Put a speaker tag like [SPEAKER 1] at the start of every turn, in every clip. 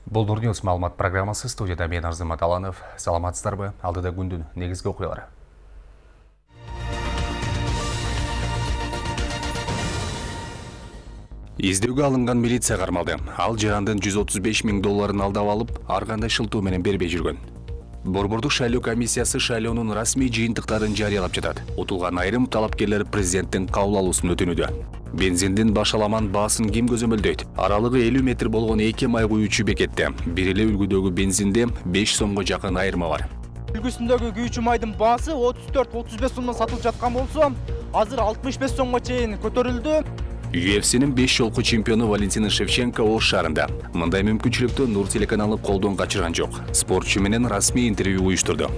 [SPEAKER 1] Бұл Нурньюс маалымат программасы, студияда мен Арзымат Аланов. Саламатсыздарбы? Алдыда күндүн негизги окуялары. Издөөгө алынган милиция кармалды. Ал жарандын $135,000 алдап алып, ар кандай шылтоо менен бербей жүргөн. Борбордук шайлоо комиссиясы шайлоонун расмий жыйынтыктарын жарыялап жатат. Утулган айрым талапкерлер президенттин кабыл алуусун өтүнүүдө. Бензиндин башаламан баасын ким көзөмөлдөйт? Аралыгы 50 метр болгон 2 май куюучу бекетте бир эле үлгүдөгү бензинде 5 сомго жакын айырма бар.
[SPEAKER 2] Үлгүсүндөгү күйүүчү майдын баасы 34-35 сомдон сатылып жаткан болсо, азыр 65 сомго чейин көтөрүлдү.
[SPEAKER 1] UFC'нин 5 жолку чемпиону Валентина Шевченко Ош шаарында. Мындай мүмкүнчүлүктү Нур телеканалы колдон качырган жок. Спортчу менен расмий интервью уюштурду.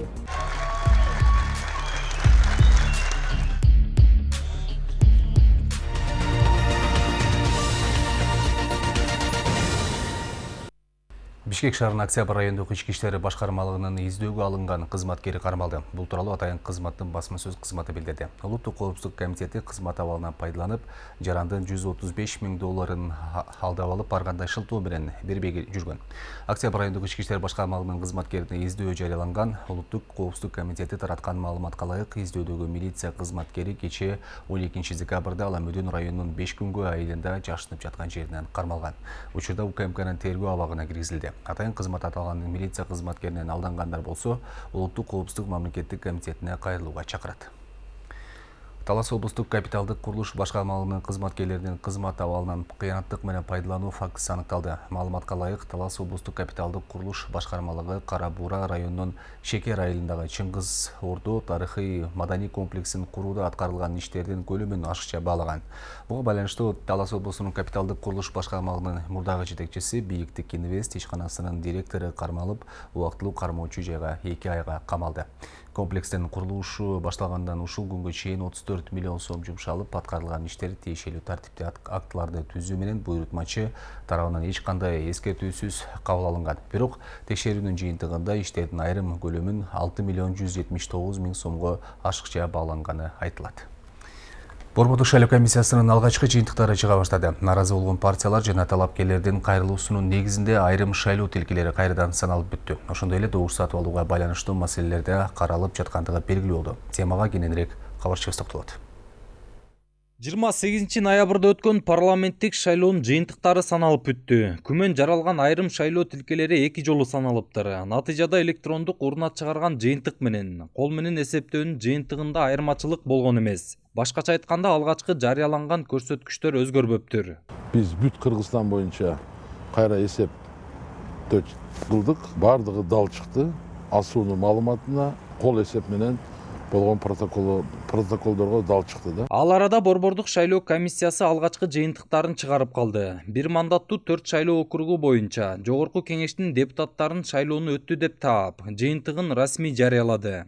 [SPEAKER 1] Бишкек шаарынын Октябрь райондук ички иштер башкармалыгынын издөөгө алынган кызматкери кармалды. Бул тууралуу Атайын кызматтын басма сөз кызматы билдирди. Улуттук коопсуздук комитети кызмат абалынан пайдаланып, жарандын $135,000 алдап алып, ар кандай шылтоо менен бербей жүргөн. Октябрь райондук ички иштер башкармалыгынын кызматкерине издөө жарыяланган. Улуттук коопсуздук комитети тараткан маалыматка ылайык, издөөдөгү милиция кызматкери кечээ 12 декабрда Аламөдүн районунун 5 күнгө айылында жашынып жаткан жеринен кармалган. Учурда УКМКнын тергөө абагына киргизилди. Атайын кызмат аталган милиция кызматкеринен алдангандар болсо, Улуттук коопсуздук мамлекеттик комитетине кайрылууга чакырат. Талас облустук капиталдык курулуш башкармалыгынын кызматкерлеринин кызмат абалынан кыянаттык менен пайдалануу фактысы аныкталды. Маалыматка ылайык, Талас облустук капиталдык курулуш башкармалыгы Кара Буура районунун Шекер айылындагы Чыңгыз Ордо тарыхый маданий комплексин курууда аткарылган иштердин көлөмүн ашыкча баалаган. Буга байланыштуу Талас облусунун капиталдык курулуш башкармалыгынын мурдагы жетекчиси Бийиктик Инвест ишканасынын директору кармалып, убактылуу кармоочу жайга 2 айга камалды. Комплекстин курулушу башталгандан ушул күнгө чейин 34 миллион сом жумшалып, аткарылган иштер тиешелүү тартипте актыларды түзүү менен буйрутмачы тарабынан эч кандай эскертүүсүз кабыл алынган. Бирок текшерүүнүн жыйынтыгында иштердин айрым көлөмүн 6,179,000 сомго ашыкча бааланганы айтылат. Борбордук шайлоо комиссиясынын алгачкы жыйынтыктары чыга баштады. Наразы болгон партиялар жана талапкерлердин кайрылуусунун негизинде айрым шайлоо тилкелери кайрадан саналып бүттү. Ошондой эле добуш сатып алууга байланыштуу маселелерде каралып жаткандыгы белгилүү болду. Темага кененирээк кабарчыбыз токтолот.
[SPEAKER 3] 28 ноябрда өткөн парламенттик шайлоонун жыйынтыктары саналып бүттү. Күмөн жаралган айрым шайлоо тилкелери 2 жолу саналыптыр. Натыйжада электрондук урна чыгарган жыйынтык менен кол менен эсептөөнүн жыйынтыгында айырмачылык болгон эмес. Башкача айтканда, алгачкы жарыяланган көрсөткүчтөр өзгөрбөптүр.
[SPEAKER 4] Биз бүт Кыргызстан боюнча кайра эсептөө кылдык. Бардыгы дал чыкты. Асуунун маалыматына кол эсеп менен болгон протоколдорго дал чыкты да.
[SPEAKER 3] Ал арада Борбордук шайлоо комиссиясы алгачкы жыйынтыктарын чыгарып калды. Бир мандаттуу 4 шайлоо округу боюнча Жогорку кеңештин депутаттарын шайлоону өттү деп таап, жыйынтыгын расмий жарыялады.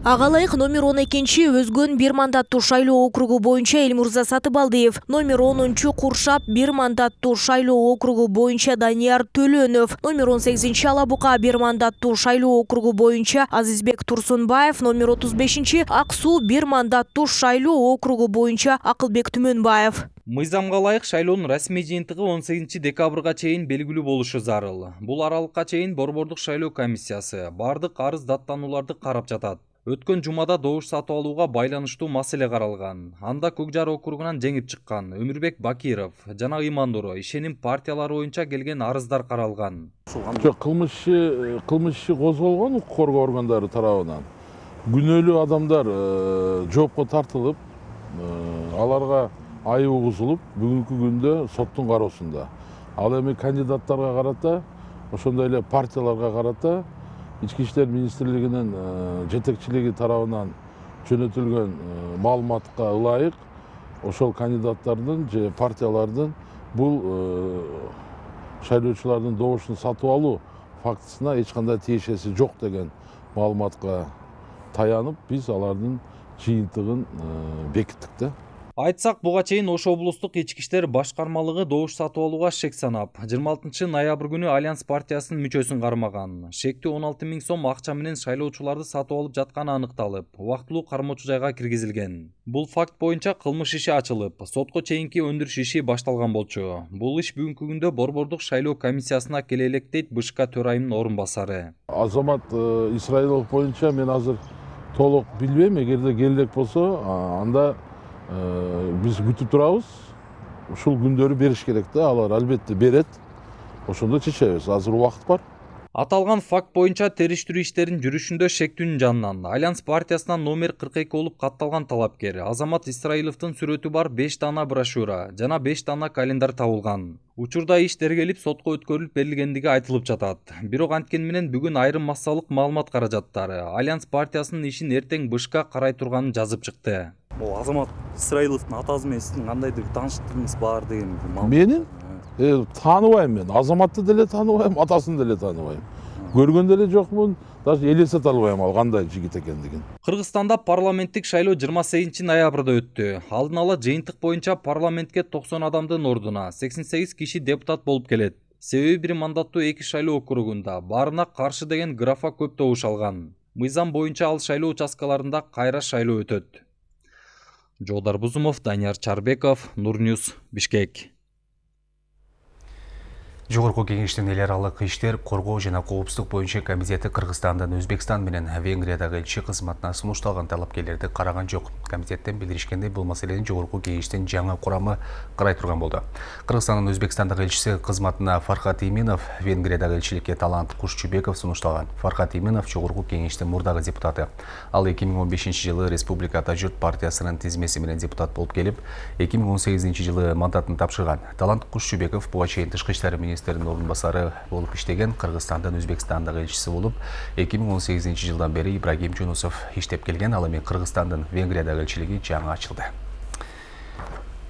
[SPEAKER 5] Ага ылайык номер 12 өзгөн бир мандаттуу шайлоо округу боюнча Элмурза Сатыбалдиев, номер 10 Куршап бир мандаттуу шайлоо округу боюнча Данияр Төлөнов, номер 18 Алабука бир мандаттуу шайлоо округу боюнча Азизбек Турсунбаев, номер 35 Ак Суу бир мандаттуу шайлоо округу боюнча Акылбек Түмөнбаев.
[SPEAKER 3] Мыйзамга ылайык шайлоонун расмий жыйынтыгы 18 декабрга чейин белгилүү болушу зарыл. Бул аралыкка чейин Борбордук шайлоо комиссиясы бардык арыз даттанууларды карап жатат. Өткөн жумада добуш сатып алууга байланыштуу маселе каралган. Анда Көк Жар округунан жеңип чыккан Өмүрбек Бакиров жана Имандоро ишеним партиялары боюнча келген арыздар каралган.
[SPEAKER 4] Жок, кылмыш иши козголгон укук коргоо органдары тарабынан. Күнөөлүү адамдар жоопко тартылып, аларга айып угузулуп, бүгүнкү күндө соттун кароосунда. Ал эми кандидаттарга карата, ошондой эле партияларга карата Ички иштер министрлигинин жетекчилиги тарабынан жөнөтүлгөн маалыматка ылайык ошол кандидаттардын же партиялардын бул шайлоочулардын добушун сатып алуу фактысына эч кандай тиешеси жок деген маалыматка таянып, биз алардын жыйынтыгын бекиттик да.
[SPEAKER 3] Айтсак, буга чейин Ош облустук ички иштер башкармалыгы добуш сатып алууга шек санап, 26 ноябрь күнү Альянс партиясынын мүчөсүн кармаган. Шектүү 16 000 сом акча менен шайлоочуларды сатып алып жатканы аныкталып, убактылуу кармоочу жайга киргизилген. Бул факт боюнча кылмыш иши ачылып, сотко чейинки өндүрүш иши башталган болчу. Бул иш бүгүнкү күндө Борбордук шайлоо комиссиясына келе элек дейт БШК төрайымынын орун басары.
[SPEAKER 4] Азамат Исраилов боюнча мен азыр толук билбейм, эгерде келдек болсо, анда биз күтүп турабыз. Ушул күндөрү бериш керек да, алар албетте берет. Ошондо чечебиз. Азыр убакыт бар.
[SPEAKER 3] Аталган факт боюнча териштирүү иштерин жүрүшүндө шектүүнүн жанынан Альянс партиясынан номер 42 болуп катталган талапкер Азамат Исраиловдун сүрөтү бар 5 дана брошюра жана 5 дана календарь табылган. Учурда иш тергелип сотко өткөрүлүп берилгендиги айтылып жатат. Бирок анткени менен бүгүн айрым массалык маалымат каражаттары Альянс партиясынын ишин эртең БШК карай турганын жазып чыкты.
[SPEAKER 6] Азамат Исраиловдун атасы менен сиздин кандайдыр тааныштыгыңыз бар деген
[SPEAKER 4] Менин тааныбайм мен. Азаматты деле тааныбайм, атасын деле тааныбайм. Көргөн деле жокмун, даже элестете албайм ал кандай жигит экендигин.
[SPEAKER 3] Кыргызстанда парламенттик шайлоо 28 ноябрда өттү. Алдын ала жыйынтык боюнча парламентке 90 адамдын ордуна 88 киши депутат болуп келет. Себеби бир мандаттуу 2 шайлоо округунда баарына каршы деген графа көп добуш алган. Мыйзам боюнча ал шайлоо участкаларында кайра шайлоо өтөт. Жолдар Бузумов, Данияр Чарбеков, Нурньюз, Бишкек.
[SPEAKER 1] Жогорку кеңештин эл аралык иштер коргоо жана коопсуздук боюнча комитети Кыргызстандан Өзбекстан менен Венгриядагы элчи кызматына сунушталган талапкерлерди караган жок. Комитеттен билдиришкендей, бул маселени жогорку кеңештин жаңы курамы карай турган болду. Кыргызстандын Өзбекстандагы элчиси кызматына Фархат Иминов, Венгриядагы элчиликке Талант Кушчубеков сунушталган. Фархат Иминов жогорку кеңештин мурдагы депутаты. Ал 2015-жылы Республикада журт партиясынын тизмеси менен депутат болуп келип, 2018-жылы мандатын тапшырган. Талант Кушчубеков буга чейин тышкы иштер министринин орун басары болуп иштеген, Кыргызстандын Өзбекстандагы элчиси болуп 2018-жылдан бери Ибрагим Жунусов иштеп келген. Ал эми Кыргызстандын Венгриядагы элчилиги жаңы ачылды.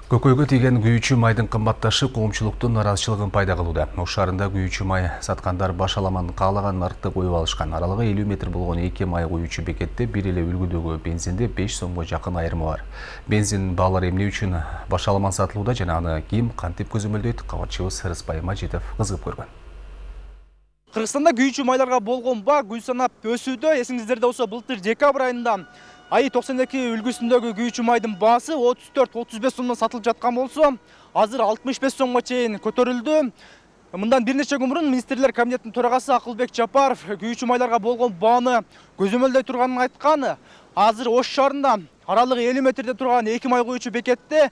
[SPEAKER 1] Көкөйгө тийген күйүүчү майдын кымбатташы коомчулуктун нараазычылыгын пайда кылууда. Ош шаарында күйүүчү май саткандар баш аламан каалаган нарыкты коюп алышкан. Аралыгы 50 метр болгон 2 май куюучу бекетте бир эле үлгүдөгү бензинде 5 сомго жакын айырмы бар. Бензин баалары эмне үчүн баш аламан сатылууда жана аны ким кантип көзөмөлдөйт? Кабарчыбыз Рыспай Мажитов кызыгып көргөн.
[SPEAKER 2] Кыргызстанда күйүүчү майларга болгон баа күн санап өсүүдө. Эсиңиздерде болсо былтыр декабрь айында айы 92 үлгүсүндөгү күйүүчү майдын баасы 34-35 сомдон сатылып жаткан болсо, азыр 65 сомго чейин көтөрүлдү. Мындан бир нече күн мурун министрлер кабинетинин төрагасы Акылбек Жапаров күйүүчү майларга болгон бааны көзөмөлдөй турганын айткан. Азыр Ош шаарында аралыгы 50 метрде турган 2 май куюучу бекетте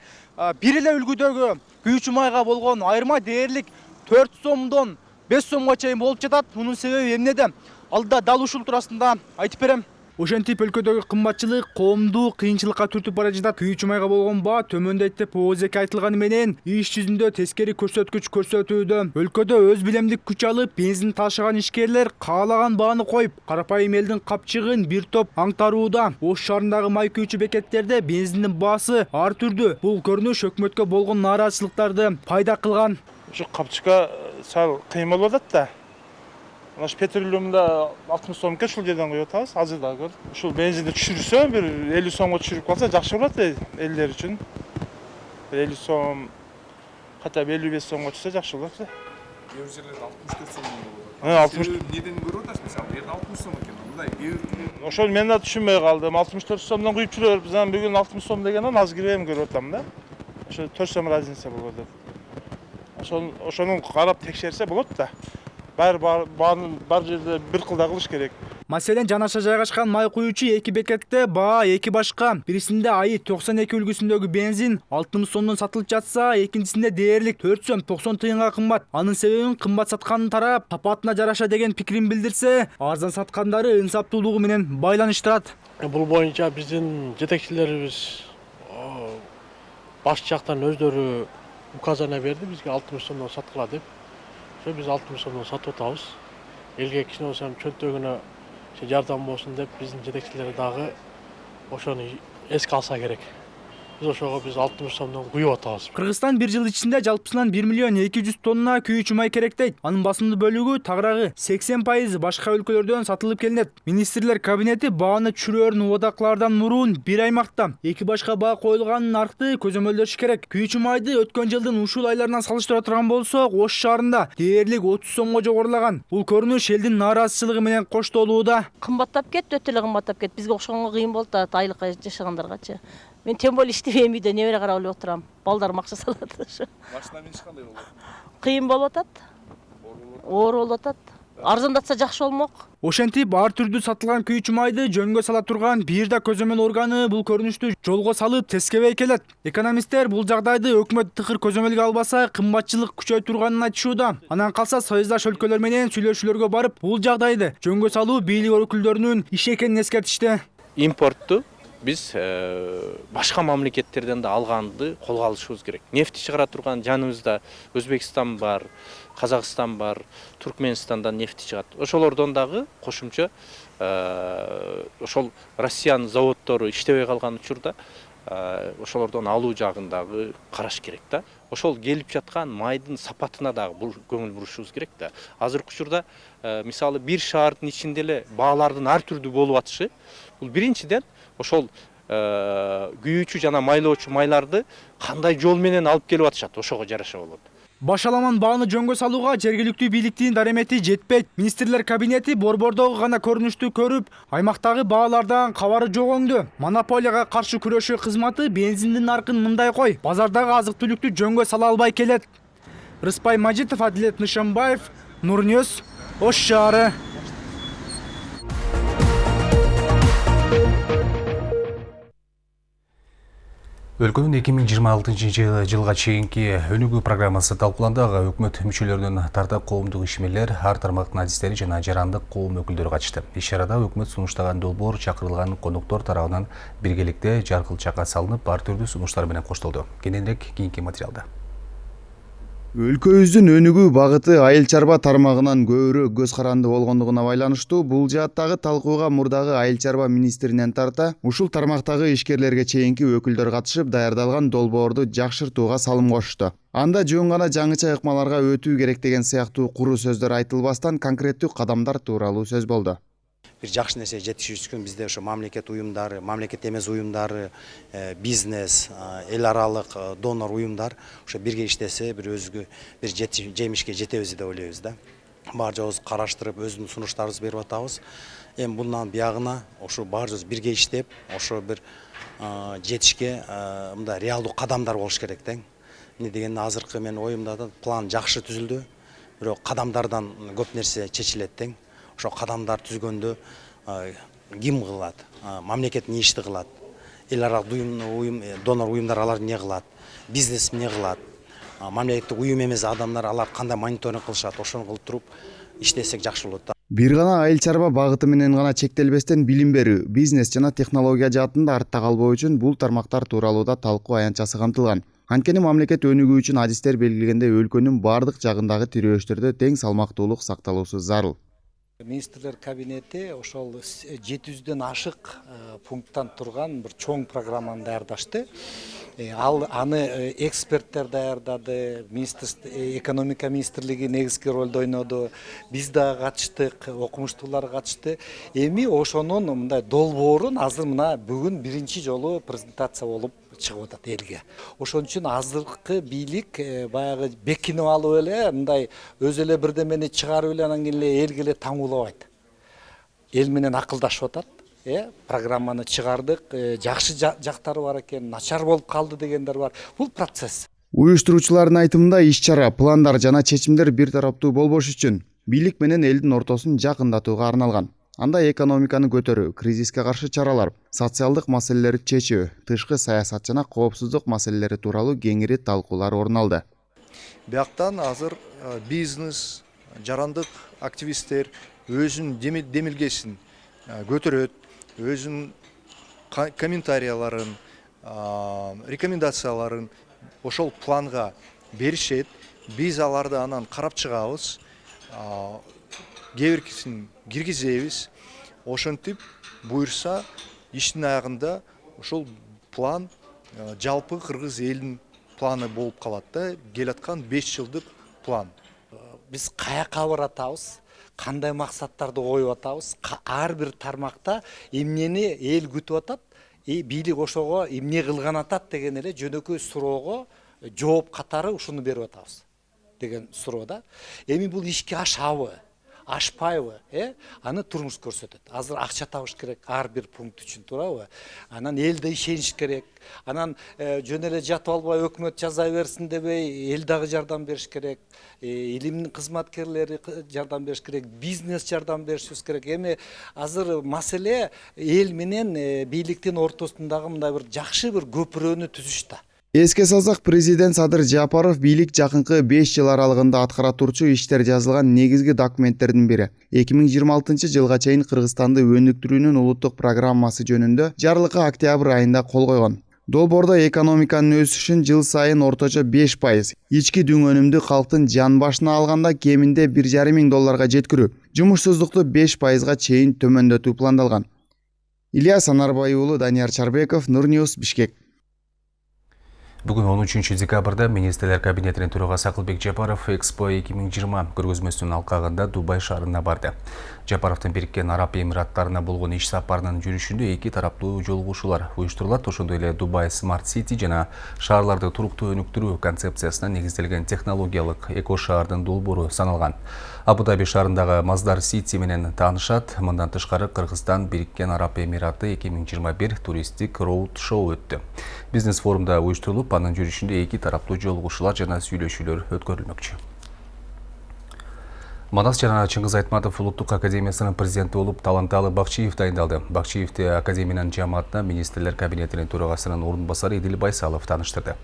[SPEAKER 2] бир эле үлгүдөгү күйүүчү майга болгон айырма дээрлик 4 сомдон 5 сомго чейин болуп жатат. Мунун себеби эмнеде? Алда дал ушул туурасында айтып берем. Ошентип өлкөдөгү кымбатчылык коомду кыйынчылыкка түртүп бара жатат. Күйүүчү майга болгон баа төмөндөйт деп ооздеги айтылганы менен иш жүзүндө тескери көрсөткүч көрсөтүүдө. Өлкөдө өз билемдик күч алып бензин ташыган ишкерлер каалаган бааны коюп, карапайым элдин капчыгын бир топ аңтарууда. Ош шаарындагы май күйүүчү бекеттерде бензиндин баасы ар түрдүү. Бул көрүнүш өкмөткө болгон нааразычылыктарды пайда кылган.
[SPEAKER 7] Ушу капчыкка сал кыйын болуп атат да. Наш петролиумда 60 сомго ушул жерден коюп атабыз, азыр да көр. Ушул бензинди түшүрсө, бир 50 сомго түшүрүп калса жакшы болот элдер үчүн. 50 сом, хотя бы 55 сомго түшсө жакшы болот.
[SPEAKER 8] Кээ жерлерде 64 сомдон болот.
[SPEAKER 7] 60
[SPEAKER 8] неден көрүп атасыз? Мисалы, бу жерде 60 сом экен. Мындай кээ
[SPEAKER 7] ошол мен да түшүнбөй калдым. 64 сомдон куюп жүрөбүз. Анан бүгүн 60 сом дегенден аз кирбейм көрүп атам да. Ошо 4 сом разница болот деп. Ошону карап текшерсе болот да. Бар жерде бир кылда кылыш керек.
[SPEAKER 2] Маселен, жанаша жайгашкан май куюучу 2 бекетте баа 2 башка. Бирисинде айы 92 үлгүсүндөгү бензин 60 сомдон сатылып жатса, экинчисинде дээрлик 4 сом 90 тыйынга кымбат. Анын себебин кымбат сатканын тарап сапатына жараша деген пикирин билдирсе, арзан саткандары инсаптуулугу менен байланыштырат.
[SPEAKER 9] Бул боюнча биздин жетекчилерибиз баш жактан өздөрү указания берди, бизге 60 сомдон саткыла деп. Biz 60 сомдон сатып атабыз. Элге кичине болсо чөнтөгүнө жардам болсун деп биздин жетекчилер дагы ошону эске алса керек. Biz ошого biz 60 сомдон куюп атабыз.
[SPEAKER 2] Кыргызстан бир жыл ичинде жалпысынан 1 миллион 200 тонна күйүүчү май керек дейт. Анын басымдуу бөлүгү тагыраагы 80% башка өлкөлөрдөн сатылып келинет. Министрлер кабинети бааны түшүрөөрүн убадакылаардан мурун бир аймакта 2 башка баа коюлган наркты көзөмөлдөш керек. Күйүүчү майды өткөн жылдын ушул айларынан салыштыра турган болсок, Ош шаарында дээрлик 30 сомго жогорулаган. Бул көрүнүш элдин нааразычылыгы менен коштолууда.
[SPEAKER 10] Кымбаттап кетти, өтө эле кымбаттап кетти. Бизге окшогонго кыйын болуп атат, айлыкка жашагандаргачы. Мен тем более иштебейм, үйдө небере карап эле отурам. Балдарым акча салат.
[SPEAKER 8] Машина миниш кандай болот?
[SPEAKER 10] Кыйын болуп атат. Оор болуп атат. Арзандатса жакшы болмок.
[SPEAKER 2] Ошентип ар түрдүү сатылган күйүүчү майды жөнгө сала турган бир да көзөмөл органы бул көрүнүштү жолго салып тескебей келет. Экономисттер бул жагдайды өкмөт тыкыр көзөмөлгө албаса кымбатчылык күчөй турганын айтышууда. Анан калса союздаш өлкөлөр менен сүйлөшүүлөргө барып бул жагдайды жөнгө салуу бийлик өкүлдөрүнүн иши экенин эскертишти.
[SPEAKER 9] Импортту биз башка мамлекеттерден да алганды колго алышыбыз керек. Нефти чыгара турган жаныбызда Өзбекстан бар, Казакстан бар, Туркменистандан нефти чыгат. Ошолордон дагы кошумча ошол Россиянын заводдору иштебей калган учурда ошолордон алуу жагындагы караш керек да. Ошол келип жаткан майдын сапатына дагы көңүл бурушубуз керек да. Азыркы учурда мисалы бир шаардын ичинде эле баалардын ар түрдүү болуп атышы бул биринчиден ошол күйүүчү жана майлоочу майларды кандай жол менен алып келип атышат, ошого жараша болот.
[SPEAKER 2] Башаламан бааны жөнгө салууга жергиликтүү бийликтин даремети жетпейт. Министрлер кабинети борбордогу гана көрүнүштү көрүп, аймактагы баалардан кабары жок өңдү. Монополияга каршы күрөшүү кызматы бензиндин наркын мындай кой, базардагы азык-түлүктү жөнгө сала албай келет. Рыспай Мажитов, Адилет Нышанбаев, Нурньюз, Ош шаары.
[SPEAKER 1] Өлкөнүн 2026 жылга чейинки өнүгүү программасы талкууланды. Өкмөт мүчөлөрүнүн тарта коомдук ишмерлер, ар тармактын адистери жана жарандык коом өкүлдөрү катышты. Иш-чарада өкмөт сунуштаган долбоор чакырылган коноктор тарабынан биргеликте жаркылчакка салынып, ар түрдүү сунуштар менен коштолду. Кененирээк кийинки материалда.
[SPEAKER 11] Өлкөбүздүн өнүгүү багыты айыл чарба тармагынан көбүрөөк көз каранды болгондугуна байланыштуу бул жааттагы талкууга мурдагы айыл чарба министринен тарта ушул тармактагы ишкерлерге чейинки өкүлдөр катышып даярдалган долбоорду жакшыртууга салым кошту. Анда жөн гана жаңыча ыкмаларга өтүү керек деген сыяктуу куру сөздөр айтылбастан конкреттүү кадамдар тууралуу сөз болду.
[SPEAKER 12] Бир жакшы нерсе жетишиш үчүн бизде ошо мамлекет уюмдары, мамлекет эмес уюмдары, бизнес, эл аралык донор уюмдар ошо бирге иштесе бир өзгө бир жемишке жетебиз деп ойлойбуз да. Баары жообуз караштырып, өзүнүн сунуштарыбызды берип атабыз. Эми bundan биягына ошо баары жообуз бирге иштеп, ошо бир жетишке мындай реалдуу кадамдар болуш керек да. Эмне дегенде азыркы менин оюмда да план жакшы түзүлдү, бирок кадамдардан көп нерсе чечилет да. Ошо кадамдар түзгөндө ким кылат, мамлекет эмне ишти кылат, эл аралык уюм, донор уюмдар алар эмне кылат, бизнес эмне кылат, мамлекеттик уюм эмес адамдар алар кандай мониторинг кылышат, ошону кылып туруп иштесек жакшы болот да.
[SPEAKER 11] Бир гана айыл чарба багыты менен гана чектелбестен билим берүү, бизнес жана технология жаатында артта калбоо үчүн бул тармактар тууралууда талкуу аянтчасы камтылган. Анткени мамлекет өнүгүү үчүн адистер белгилегенде өлкөнүн бардык жагындагы тирөөчтөрдө тең салмактуулук сакталуусу зарыл.
[SPEAKER 13] Министрлер кабинети ошол 700дөн ашык пункттан турган бир чоң программаны даярдашты. Аны эксперттер даярдады, экономика министрлиги негизги ролду ойноду, биз да катыштык, окумуштуулар катышты. Эми ошонун мындай долбоорун азыр мына бүгүн биринчи жолу презентация болуп чыгып атат элге. Ошон үчүн азыркы бийлик баягы бекинип алып эле мындай өзү эле бирдемени чыгарып эле анан кийин эле элге эле таңуулабайт. Эл менен акылдашып атат. Программаны чыгардык, жакшы жактары бар экен, начар болуп калды дегендер бар. Бул процесс.
[SPEAKER 11] Уюштуруучулардын айтымында иш-чара, пландар жана чечимдер бир тараптуу болбош үчүн бийлик менен элдин ортосун жакындатууга арналган. Анда экономиканы көтөрүү, кризиске каршы чаралар, социалдык маселелерди чечүү, тышкы саясат жана коопсуздук маселелери тууралуу кеңири талкуулар орун алды.
[SPEAKER 14] Бияктан азыр бизнес, жарандык активисттер өзүнүн демилгесин көтөрөт, өзүнүн комментарияларын, рекомендацияларын ошол планга беришет. Биз аларды анан карап чыгабыз, кээ биркисин киргизебиз. Ошентип буюрса иштин аягында ошол план жалпы кыргыз элинин планы болуп калат да, келаткан 5 жылдык план.
[SPEAKER 13] Биз каяка баратабыз, кандай максаттарды коюп атабыз, ар бир тармакта эмнени эл күтүп атат, бийлик ошого эмне кылган атат деген эле жөнөкөй суроого жооп катары ушуну берип атабыз деген суроо да. Эми бул ишке ашабы, ашпайбы, аны турмуш көрсөтөт. Азыр акча табыш керек ар бир пункт үчүн, туурабы? Анан элде ишенич керек. Анан жөн эле жатып албай өкмөт жаза берсин дебей, эл дагы жардам бериш керек. Илимдин кызматкерлери жардам бериш керек, бизнес жардам беришибиз керек. Эми азыр маселе эл менен бийликтин ортосундагы мындай бир жакшы бир көпүрөнү түзүш да.
[SPEAKER 11] Эске салсак, президент Садыр Жапаров бийлик жакынкы 5 жыл аралыгында аткара турчу иштер жазылган негизги документтердин бири. 2026 жылга чейин Кыргызстанды өнүктүрүүнүн улуттук программасы жөнүндө жарлыкка октябрь айында кол койгон. Долбоордо экономиканын өсүшүн жыл сайын орточо 5%, ички дүңөнүмдү калктын жан башына алганда кеминде $1,5 жеткирүү, жумушсуздукту 5%га чейин төмөндөтүү пландалган. Ильяс Анарбай уулу, Данияр Чарбеков, Нур Ньюс, Бишкек.
[SPEAKER 1] Бүгін 13 декабрда министрлер кабинетінің төрағасы Акылбек Жапаров Экспо 2020 көргөзмөсүнүн алкагында Дубай шаарына барды. Жапаровдун Бириккен Араб Эмираттарына болгон иш сапарынын жүрүшүндө эки тараптуу жолугушуулар уюштурулат. Ошондой эле Дубай Smart City жана шаарларды туруктуу өнүктүрүү концепциясына негизделген технологиялык эко шаардын долбоору саналган. Абу-Даби шаарындагы Маздар Сити менен таанышат. Мындан тышкары Кыргызстан Бириккен Араб Эмираты 2021 туристик роуд шоу өттү. Бизнес форумда уюштурулуп, анын жүрүшүндө эки тараптуу жолугушуулар жана сүйлөшүүлөр өткөрүлмөкчү. Манас жана Чыңгыз Айтматов улуттук академиясынын президенти болуп Таланталы Бакчиев дайындалды. Бакчиевди академиянын жааматына министрлер кабинетинин төрагасынын орун басары Идил Байсалов тааныштырды.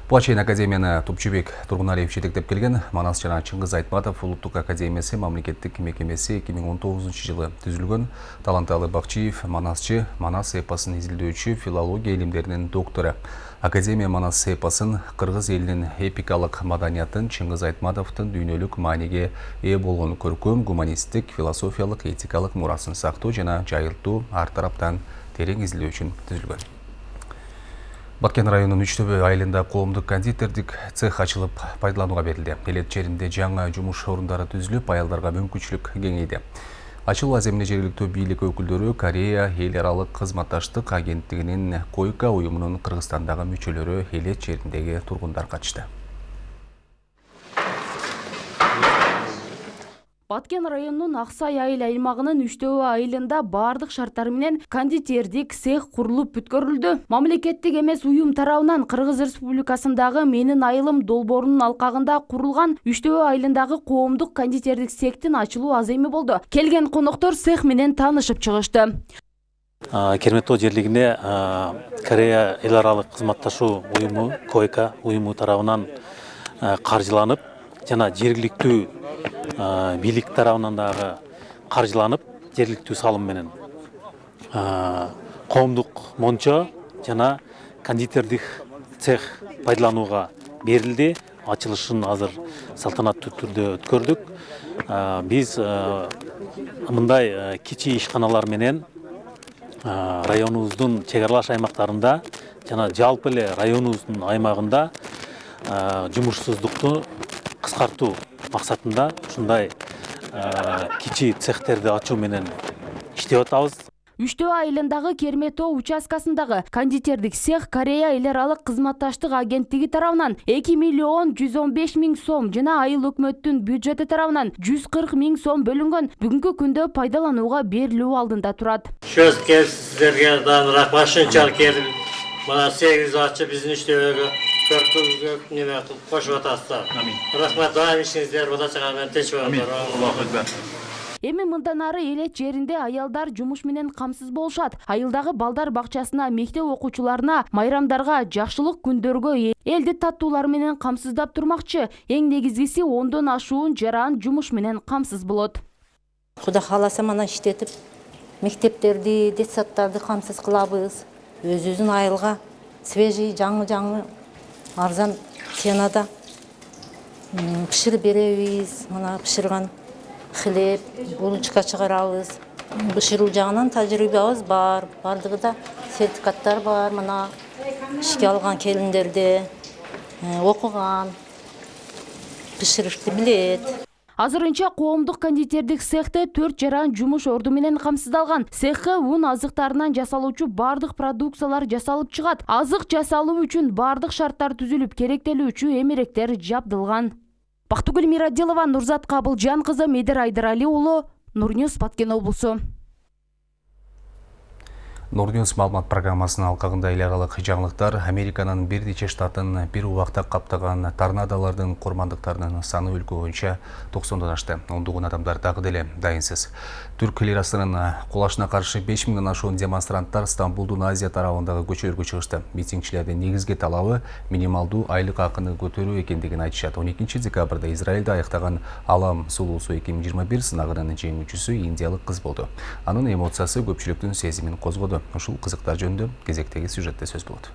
[SPEAKER 1] Буга чейин академияны Тупчубек Тургуналиев жетектеп келген. Манас жана Чыңгыз Айтматов улуттук академиясы мамлекеттик мекемеси 2019 жылы түзүлгөн. Таланталы Бакчиев манасчы, Манас эпосун изилдөөчү, филология илимдеринин доктору. Академия Манас эпосын кыргыз элинин эпикалык маданиятын Чыңгыз Айтматовдун дүйнөлүк мааниге ээ болгон көркөм, гуманисттик, философиялык, этикалык мурасын сактоо жана жайылтуу ар тараптан терең изилдөө үчүн түзүлгөн. Баткен районунун Үчтөбө айылында коомдук кондитердик цех ачылып пайдаланууга берилди. Элет жеринде жаңы жумуш орундары түзүлүп, аялдарга мүмкүнчүлүк кеңейди. Ачылуу аземине жергиликтүү бийлик өкүлдөрү, Корея эл аралык кызматташтык агенттигинин Койка уюмунун Кыргызстандагы мүчөлөрү, элет жериндеги тургундар катышты.
[SPEAKER 15] Баткен районунун Аксай айыл аймагынын Үчтөбө айылында бардык шарттар менен кондитердик цех курулуп бүткөрүлдү. Мамлекеттик эмес уюм тарабынан Кыргыз Республикасындагы Менин айылым долбоорунун алкагында курулган Үчтөбө айылындагы коомдук кондитердик цехтин ачылуу аземи болду. Келген коноктор цех менен таанышып чыгышты.
[SPEAKER 16] Керметтоо жерлигине Корея эл аралык кызматташуу уюму, Койка уюму тарабынан каржыланып жана жергиликтүү бийлик тарабынан дагы каржыланып, жергиликтүү салым менен коомдук мончо жана кондитердик цех пайдаланууга берилди. Ачылышын азыр салтанаттуу түрдө өткөрдүк. Биз мындай кичи ишканалар менен районубуздун чек аралаш аймактарында жана жалпы эле районубуздун аймагында жумушсуздукту кыскартуу максатында ушундай кичи цехтерди ачуу менен иштеп атабыз.
[SPEAKER 15] Үчтөбө айылындагы Керметтоо участкасындагы кондитердик цех Корея эл аралык кызматташтык агенттиги тарабынан 2,115,000 сом жана айыл өкмөттүн бюджети тарабынан 140,000 сом бөлүнгөн. Бүгүнкү күндө пайдаланууга берилүү алдында турат.
[SPEAKER 17] Сөз сиздерге дааныраак башынчалык келип, мына 8 ачып биздин Үчтөбөгө көркөмгө неме кылып кошуп атасыздар. Рахмат, дайым ишиңиздер боло чыган тынч болуңуздар.
[SPEAKER 15] Эми мындан ары элет жеринде аялдар жумуш менен камсыз болушат. Айылдагы балдар бакчасына, мектеп окуучуларына, майрамдарга, жакшылык күндөргө элди таттуулар менен камсыздап турмакчы. Эң негизгиси 10дон ашуун жаран жумуш менен камсыз болот.
[SPEAKER 18] Кудай кааласа мана иштетип, мектептерди, детсадтарды камсыз кылабыз. Өзүбүздүн айылга свежий, жаңы арзан ценада пиширип беребиз. Мана пиширган хлеб, булочка чыгарабыз. Бышыруу жагынан тажрыйбабыз бар, бардыгы да сертификаттар бар. Мына ишке алган келиндерди, окуган, биширишти билет.
[SPEAKER 15] Азырынча коомдук кондитердик цехте 4 жаран жумуш орду менен камсыздалган. Цехке ун азыктарынан жасалуучу бардык продукциялар жасалып чыгат. Азык жасалуу үчүн бардык шарттар түзүлүп, керектелүүчү эмеректер жабдылган. Бактыгүл Мирадилова, Нурзат Кабылжан кызы, Медер Айдарали уулу, Нурньюс, Баткен облусу.
[SPEAKER 1] Нурньюс маалымат программасынын алкагында эл аралык жаңылыктар. Американын бир нече штатын бир убакта каптаган торнадолордун курмандыктарынын саны өлкө боюнча 90-дон ашты. Ондогон адамдар дагы деле дайынсыз. Түрк лирасынын кулашына каршы 5000ден ашуун демонстранттар Стамбулдун Азия тарабындагы көчөлөргө чыгышты. Митингчилердин негизги талабы минималдуу айлык акыны көтөрүү экендигин айтышат. 12 декабрда Израилде аяктаган Алам сулуусу 2021 сынагынын жеңүүчүсү индиялык кыз болду. Анын эмоциясы көпчүлүктүн сезимин козгоду. Ушул кызыктар жөнүндө кезектеги сюжетте сөз болот.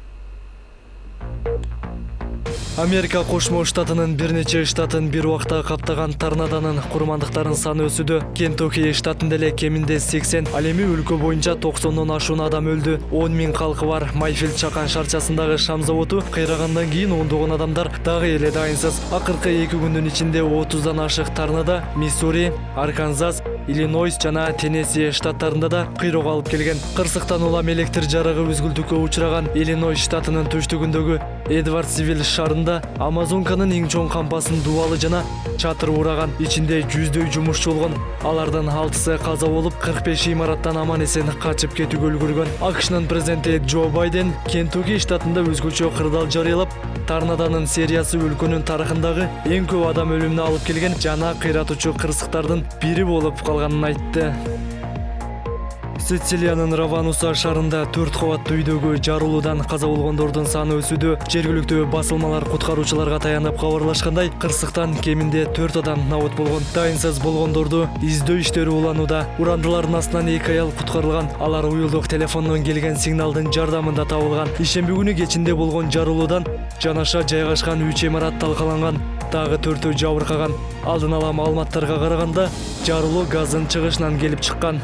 [SPEAKER 19] Америка Кошмо Штатынын бир нече штатын бир убакта каптаган торнадонун курмандыктарынын саны өсүүдө. Кентукки штатында эле кеминде 80, ал эми өлкө боюнча 90дон ашуун адам өлдү. 10 000 калкы бар Майфилд чакан шарчасындагы шам заводу кыйрагандан кийин ондогон адамдар дагы эле дайынсыз. Акыркы 2 күндүн ичинде 30дан ашык торнадо Миссури, Арканзас, Иллинойс жана Теннесси штаттарында да кыйроого алып келген. Кырсыктан улам электр жарыгы үзгүлтүккө учураган Иллинойс штатынын түштүгүндөгү Эдвардсвилл шаарында Амазонканын эң чоң кампасын дубалы жана чатыр ураган. Ичинде 100дөй жумушчу болгон. Алардын 6сы каза болуп, 45 имараттан аман эсен качып кетүүгө үлгүргөн. АКШнын президенти Джо Байден Кентукки штатында өзгөчө кырдаал жарыялап, торнадонун сериясы өлкөнүн тарыхындагы эң көп адам өлүмүнө алып келген жана кыйратуучу кырсыктардын бири болуп калганын айтты. Сицилиянын Равануса шаарында 4 кабаттуу үйдөгү жарылуудан каза болгондордун саны өсүүдө. Жергиликтүү басылмалар куткаруучуларга таянып кабарлашкандай, кырсыктан кеминде 4 адам набыт болгон. Дайынсыз болгондорду издөө иштери уланууда. Урандылардын астынан 2 аял куткарылган. Алар уюлдук телефондон келген сигналдын жардамында табылган. Ишемби күнү кечинде болгон жарылуудан жанаша жайгашкан 3 имарат талкаланган. Дагы 4-өө жабыркаган. Алдын ала маалыматтарга караганда, жарылуу газдын чыгышынан келип чыккан.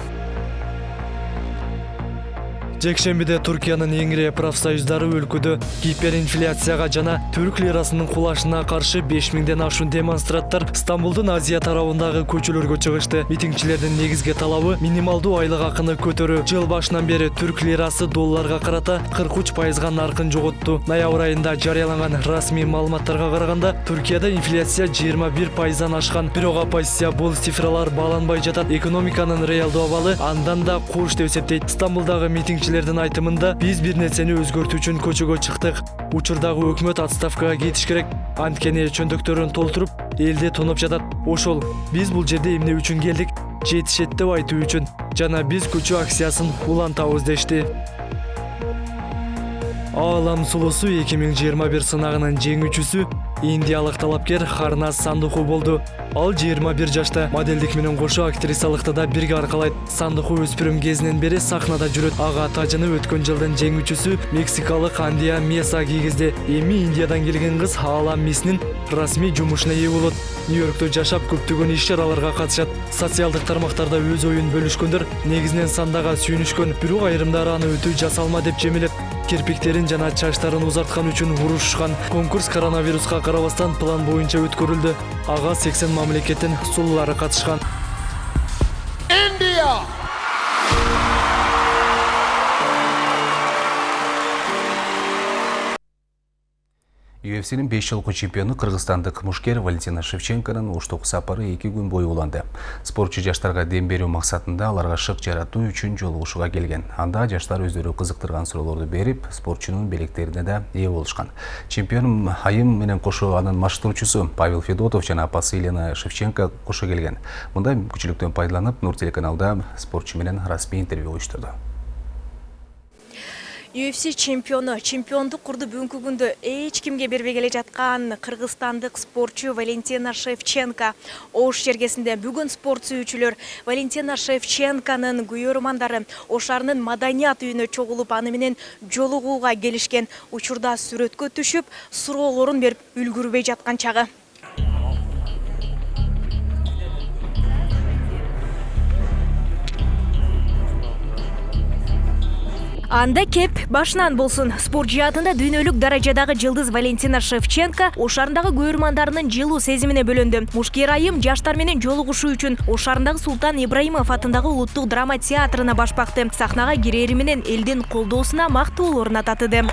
[SPEAKER 19] Жекшембиде Туркиянын эңире профсоюздары өлкөдө гиперинфляцияга жана түрк лирасынын кулашына каршы 5000ден ашуун демонстранттар Стамбулдун Азия тарабындагы көчөлөргө чыгышты. Митингчилердин негизги талабы минималдуу айлык акыны көтөрүү. Жыл башынан бери түрк лирасы долларга карата 43%га наркын жоготту. Ноябрь айында жарыяланган расмий маалыматтарга караганда, Түркияда инфляция 21%дан ашкан. Бирок оппозиция бул цифралар бааланбай жатат. Экономиканын реалдуу абалы андан да курч деп эсептейт. Стамбулдагы митингчилердин айтымында, биз бир нерсени өзгөртүү үчүн көчөгө чыктык. Учурдагы өкмөт отставкага кетиш керек. Анткени чөндүктөрүн толтуруп, элди тонуп жатат. Ошол, биз бул жерде эмне үчүн келдик? Жетишет деп айтуу үчүн. Жана биз көчө акциясын улантабыз дешти. Алам сулуусу 2021 сынагынын жеңүүчүсү индиялык талапкер Харназ Сандуху болду. Ал 21 жашта моделдик менен кошо актрисалыкты да бирге аркалайт. Сандуху өспүрүм кезинен бери сахнада жүрөт. Ага тажыны өткөн жылдын жеңүүчүсү мексикалык Андия Меса кийгизди. Эми Индиядан келген кыз Алам Миснин расмий жумушуна ээ болот. Нью-Йоркто жашап көптөгөн иш-чараларга катышат. Социалдык тармактарда өз оюн бөлүшкөндөр негизинен сандага сүйүнүшкөн, бирок айрымдары аны өтүү жасалма деп жемелеп, кирпиктерин жана чачтарын узарткан үчүн урушушкан. Конкурс коронавируска карабастан план боюнча өткөрүлдү. Ага 80 мамлекеттин сулуулары катышкан.
[SPEAKER 1] UFC'nin 5 жылғы чемпионы кыргызстандык мушкер Валентина Шевченконун Оштогу сапары 2 күн бою уланды. Спортчу жаштарга дем берүү максатында аларга шык жаратуу үчүн жолугушууга келген. Анда жаштар өздөрү кызыктырган суроолорду берип, спортчунун белектерине да ээ болушкан. Чемпион айым менен кошо анын маштоочусу Павел Федотов жана апасы Елена Шевченко кошо келген. Мындай мүмкүнчүлүктөн пайдаланып, Нур телеканалда спортчу менен расмий интервью уюштурду.
[SPEAKER 20] UFC чемпиондук курду бүгүнкү күндө эч кимге бербей келе жаткан кыргызстандык спортчу Валентина Шевченко Ош жергесинде бүгүн спорт сүйүүчүлөр Валентина Шевченконун күйөрмандары Ош шаарынын маданият үйүнө чогулуп аны менен жолугууга келишкен. Учурда сүрөткө түшүп, суроолорун берип үлгүрбөй жаткан чагы. Анда кеп башынан болсун. Спорт жаатында дүйнөлүк даражадагы жылдыз Валентина Шевченко Ош шаарындагы көрөрмандарынын жылуу сезимине бөлөндү. Мушкер айым жаштар менен жолугушуу үчүн Ош шаарындагы Султан Ибраимов атындагы улуттук драма театрына баш бакты. Сахнага кирери менен элдин колдоосуна мактоолорун татыды.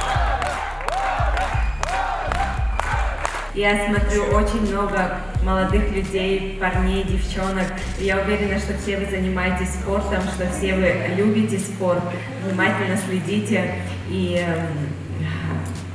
[SPEAKER 21] Я смотрю очень много молодых людей, парней, девчонок. Я уверена, что все вы занимаетесь спортом, что все вы любите спорт, внимательно следите. И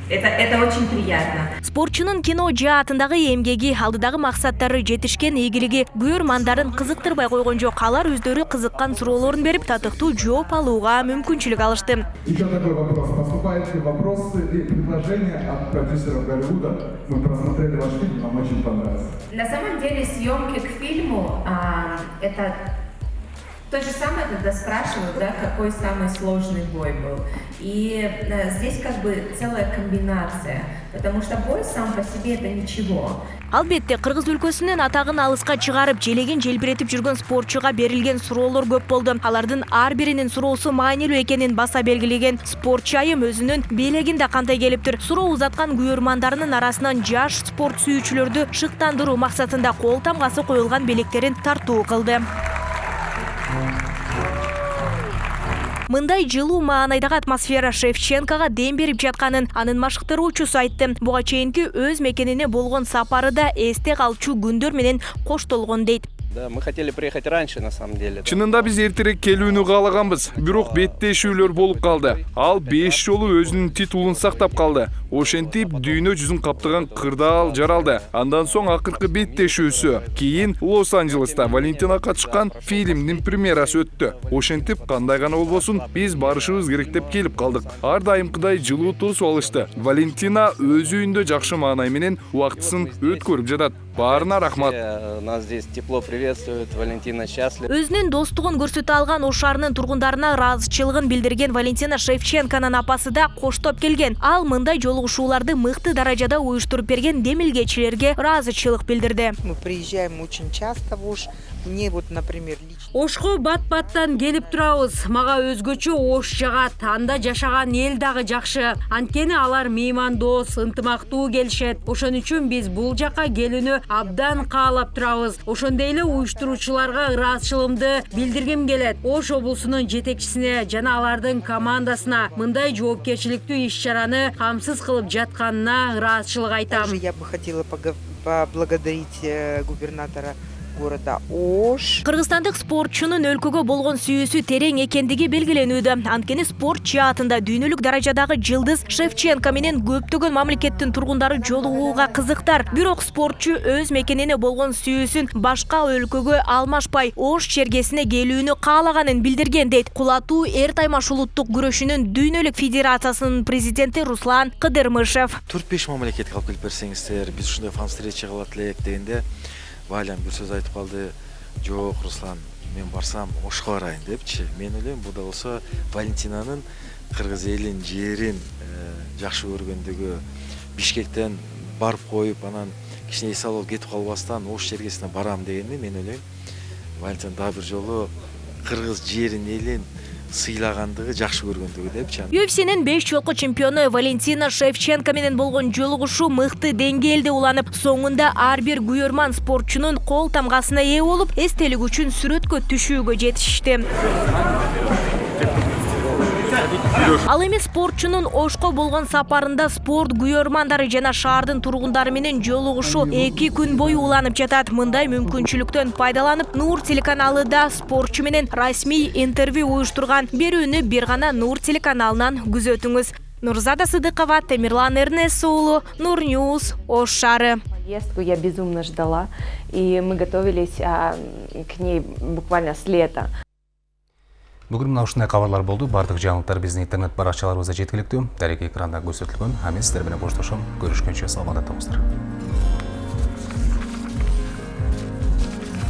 [SPEAKER 21] это очень приятно.
[SPEAKER 20] Спортчунун кино жаатындагы эмгеги, алдыдагы максаттары жетишкен ийгилиги көрөрмандарын кызыктырбай койгон жок. Алар өздөрү кызыккан суроолорун берип, татыктуу жооп алууга мүмкүнчүлүк алышты.
[SPEAKER 22] Еще такой вопрос. Поступают вопросы и предложения от продюсеров Голливуда. Мы просмотрели ваш фильм, нам очень понравился.
[SPEAKER 21] На самом деле съемки к фильму это то же самое, когда спрашивают, да, какой самый сложный бой был. И здесь как бы целая комбинация, потому что бой сам по себе это ничего.
[SPEAKER 20] Албетте, Кыргыз өлкөсүнүн атагын алыска чыгарып, желеген желбиретип жүргөн спортчуга берилген суроолор көп болду. Алардын ар биринин суроосу маанилүү экенин баса белгилеген спортчу айым өзүнүн белегинде кандай келиптир. Суроо узаткан көрөрмандарынын арасынан жаш спорт сүйүүчүлөрдү шыктандыруу максатында кол тамгасы коюлган белектерин тартуу кылды. Мындай жылуу маанайдагы атмосфера Шевченкага дем берип жатканын анын машыктыруучусу айтты. Буга чейинки өз мекенине болгон сапары да эсте калчу күндөр менен коштолгон дейт.
[SPEAKER 23] Да, мы хотели приехать раньше, на самом деле.
[SPEAKER 24] Чынында биз эртерээк келүүнү каалаганбыз, бирок беттешүүлөр болуп калды. Ал 5 жолу өзүнүн титулун сактап калды. Ошентип дүйнө жүзүн каптаган кырдаал жаралды. Андан соң акыркы беттешүүсү. Кийин Лос-Анджелеста Валентина катышкан фильмдин премьерасы өттү. Ошентип кандай гана болбосун биз барышыбыз керек деп келип калдык. Ар дайымкыдай жылуу тосуп алышты. Валентина өз үйүндө жакшы маанай менен убактысын өткөрүп жатат. Баарына рахмат.
[SPEAKER 23] Нас здесь тепло приветствует, Валентина счастлива.
[SPEAKER 20] Өзүнүн достугун көрсөтө алган Ош шаарынын тургундарына ыраазычылыгын билдирген Валентина Шевченконун апасы да коштоп келген. Ал мындай жолугушууларды мыкты даражада уюштуруп берген демилгечилерге ыраазычылык билдирди.
[SPEAKER 25] Мы приезжаем очень часто в Ош. Мне вот, например, лично
[SPEAKER 26] Ошко бат-баттан келип турабыз. Мага өзгөчө Ош жагат. Анда жашаган эл дагы жакшы. Анткени алар меймандос, ынтымактуу келишет. Ошон үчүн биз бул жака келүүнү абдан каалап турабыз. Ошондой эле уюштуруучуларга ыраазычылыгымды билдиргим келет. Ош облусунун жетекчисине жана алардын командасына мындай жоопкерчиликтүү иш-чараны камсыз кылып жатканына ыраазычылык айтам.
[SPEAKER 25] я бы хотела поблагодарить губернатора города Ош.
[SPEAKER 20] Кыргызстандык спортчунун өлкөгө болгон сүйүүсү терең экендиги белгиленүүдө. Анткени спорт жаатында дүйнөлүк даражадагы жылдыз Шевченко менен көптөгөн мамлекеттин тургундары жолугууга кызыктар. Бирок спортчу өз мекенине болгон сүйүүсүн башка өлкөгө алмашпай, Ош чергесине келүүнү каалаганын билдирген дейт Кулатуу эр таймаш улуттук күрөшүнүн дүйнөлүк федерациясынын президенти Руслан Кыдырмышев.
[SPEAKER 27] 4-5 мамлекетке алып келип берсеңиздер, биз ушундай фан встреча кылат элек дегенде Валям бир сөз айтып калды. Жок, Руслан, мен барсам Ошко барайын депчи. Мен ойлойм, бул да болсо Валентинанын кыргыз элин, жерин жакшы көргөндүгү, Бишкектен барып коюп, анан кичине эс алып кетип калбастан Ош чергесине барам дегенди мен ойлойм. Валентин дагы бир жолу кыргыз жерин, элин сыйлагандыгы, жакшы көргөндүгү депчи.
[SPEAKER 20] UFC'нин 5 жолку чемпиону Валентина Шевченко менен болгон жолугушуу мыкты деңгээлде уланып, соңунда ар бир күйөрман спортчунун кол тамгасына ээ болуп, эстелик үчүн сүрөткө түшүүгө жетишти. Ал эми спортчунун Ошко болгон сапарында спорт күйөрмандары жана шаардын тургундары менен жолугушуу 2 күн бою уланып жатат. Мындай мүмкүнчүлүктөн пайдаланып, Нур телеканалы да спортчу менен расмий интервью уюштурган. Берүүнү бир гана Нур телеканалынан күзөтүңүз. Нурзада Сыдыкова, Темирлан Эрнес уулу, Нур Ньюс, Ош шаары.
[SPEAKER 28] Поездку я безумно ждала, и мы готовились к ней буквально с лета.
[SPEAKER 1] Бүгін мына ушундай кабарлар болду. Бардык жаңылыктар биздин интернет баракчаларыбызда жеткиликтүү. Дарек экранда көрсөтүлгөн. Мен сиздер менен коштошом. Көрүшкөнчө саламатта болуңуздар.